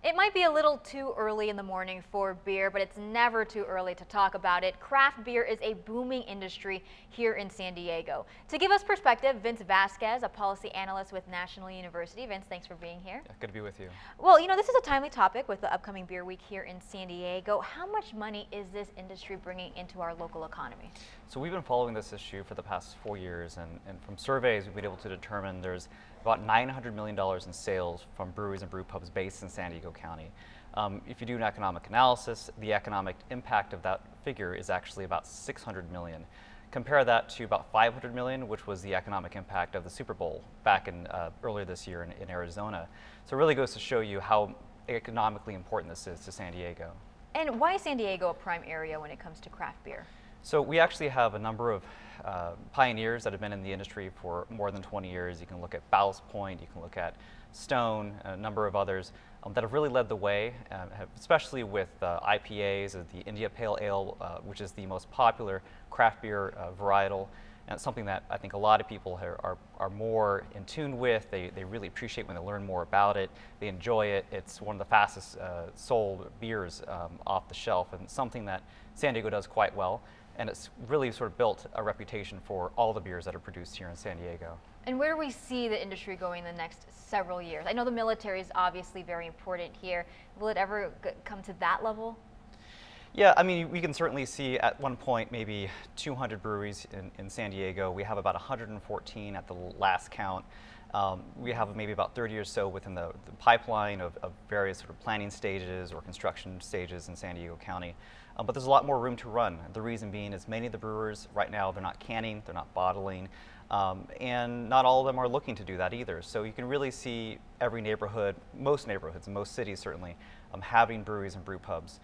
It might be a little too early in the morning for beer, but it's never too early to talk about it. Craft beer is a booming industry here in San Diego. To give us perspective, Vince Vasquez, a policy analyst with National University. Vince, thanks for being here. Yeah, good to be with you. Well, this is a timely topic with the upcoming Beer Week here in San Diego. How much money is this industry bringing into our local economy? So we've been following this issue for the past 4 years, and from surveys we've been able to determine there's about $900 million in sales from breweries and brew pubs based in San Diego County. If you do an economic analysis, the economic impact of that figure is actually about $600 million. Compare that to about $500 million, which was the economic impact of the Super Bowl back in earlier this year in Arizona. So it really goes to show you how economically important this is to San Diego. And why is San Diego a prime area when it comes to craft beer? So we actually have a number of pioneers that have been in the industry for more than 20 years. You can look at Ballast Point, you can look at Stone, a number of others that have really led the way, especially with IPAs, the India Pale Ale, which is the most popular craft beer varietal. And it's something that I think a lot of people are more in tune with. They really appreciate when they learn more about it. They enjoy it. It's one of the fastest sold beers off the shelf, and something that San Diego does quite well. And it's really sort of built a reputation for all the beers that are produced here in San Diego. And where do we see the industry going in the next several years? I know the military is obviously very important here. Will it ever come to that level? Yeah, I mean, we can certainly see at one point maybe 200 breweries in San Diego. We have about 114 at the last count. We have maybe about 30 or so within the pipeline of various sort of planning stages or construction stages in San Diego County. But there's a lot more room to run. The reason being is many of the brewers right now, they're not canning, they're not bottling, and not all of them are looking to do that either. So you can really see every neighborhood, most neighborhoods, and most cities certainly, having breweries and brew pubs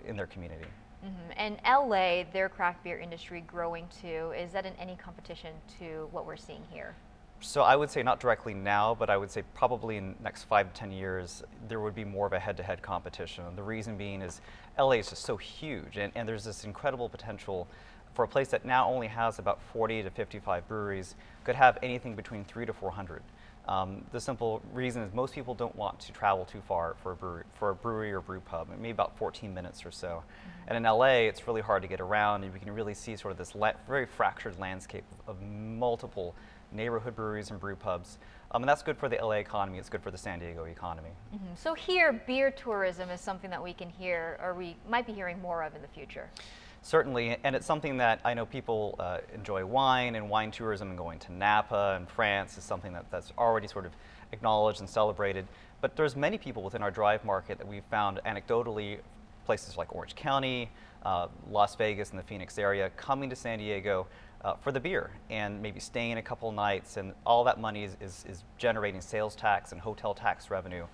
in their community. Mm-hmm. And LA, their craft beer industry growing too, is that in any competition to what we're seeing here? So I would say not directly now, but I would say probably in the next 5 to 10 years, there would be more of a head-to-head competition. The reason being is LA is just so huge, and there's this incredible potential for a place that now only has about 40 to 55 breweries, could have anything between 300 to 400. The simple reason is most people don't want to travel too far for a brewery or brew pub, maybe about 14 minutes or so. Mm-hmm. And in LA, it's really hard to get around, and you can really see sort of this very fractured landscape of multiple neighborhood breweries and brew pubs. And that's good for the LA economy, it's good for the San Diego economy. Mm-hmm. So here, beer tourism is something that we can hear, or we might be hearing more of in the future. Certainly, and it's something that I know people enjoy wine, and wine tourism, and going to Napa and France is something that's already sort of acknowledged and celebrated. But there's many people within our drive market that we've found anecdotally, places like Orange County, Las Vegas, and the Phoenix area, coming to San Diego for the beer and maybe staying a couple nights, and all that money is generating sales tax and hotel tax revenue.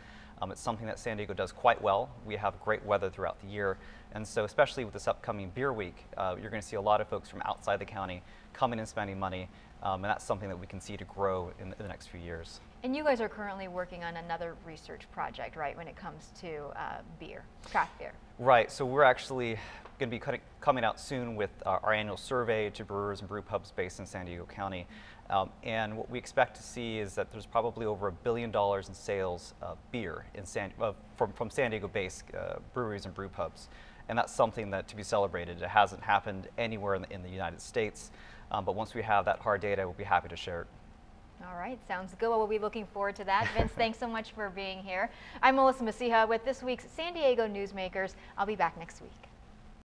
It's something that San Diego does quite well. We have great weather throughout the year, and so especially with this upcoming Beer Week, you're going to see a lot of folks from outside the county coming and spending money, and that's something that we can see to grow in the next few years. And you guys are currently working on another research project, right, when it comes to beer, craft beer? Right, so we're actually going to be coming out soon with our annual survey to brewers and brew pubs based in San Diego County. And what we expect to see is that there's probably over $1 billion in sales of beer in from San Diego-based breweries and brew pubs. And that's something that to be celebrated. It hasn't happened anywhere in the United States, but once we have that hard data, we'll be happy to share it. All right, sounds good. Well, we'll be looking forward to that. Vince, thanks so much for being here. I'm Melissa Masiha with this week's San Diego Newsmakers. I'll be back next week.